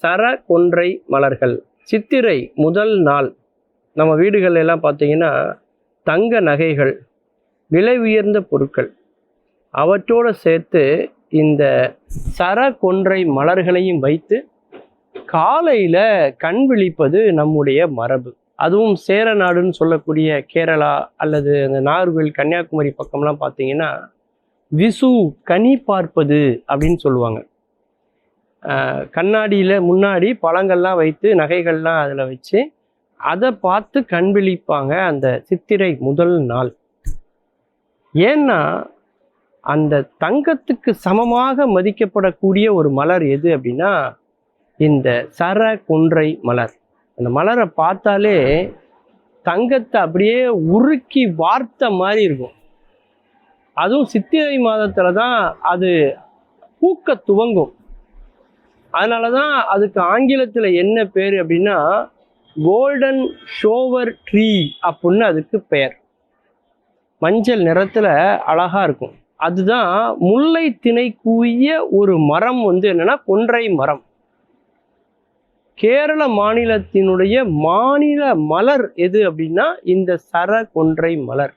சர கொன்றை மலர்கள். சித்திரை முதல் நாள் நம்ம வீடுகள் எல்லாம் பார்த்தீங்கன்னா தங்க நகைகள், விலை உயர்ந்த பொருட்கள் அவற்றோடு சேர்த்து இந்த சர கொன்றை மலர்களையும் வைத்து காலையில் கண் விழிப்பது நம்முடைய மரபு. அதுவும் சேர நாடுன்னு சொல்லக்கூடிய கேரளா அல்லது அந்த நாகர்கோவில் கன்னியாகுமரி பக்கம்லாம் பார்த்தீங்கன்னா விசு கனி பார்ப்பது அப்படின்னு சொல்லுவாங்க. கண்ணாடியில் முன்னாடி பழங்கள்லாம் வைத்து நகைகள்லாம் அதில் வச்சு அதை பார்த்து கண் விழிப்பாங்க அந்த சித்திரை முதல் நாள். ஏன்னா அந்த தங்கத்துக்கு சமமாக மதிக்கப்படக்கூடிய ஒரு மலர் எது அப்படின்னா இந்த சர கொன்றை மலர். அந்த மலரை பார்த்தாலே தங்கத்தை அப்படியே உருக்கி வார்த்த மாதிரி இருக்கும். அதுவும் சித்திரை மாதத்துல தான் அது பூக்க துவங்கும். அதனால தான் அதுக்கு ஆங்கிலத்தில் என்ன பேர் அப்படின்னா கோல்டன் ஷோவர் ட்ரீ அப்படின்னு அதுக்கு பெயர். மஞ்சள் நிறத்தில் அழகாக இருக்கும். அதுதான் முல்லை திணை கூறிய ஒரு மரம் என்னன்னா கொன்றை மரம். கேரள மாநிலத்தினுடைய மாநில மலர் எது அப்படின்னா இந்த சர கொன்றை மலர்.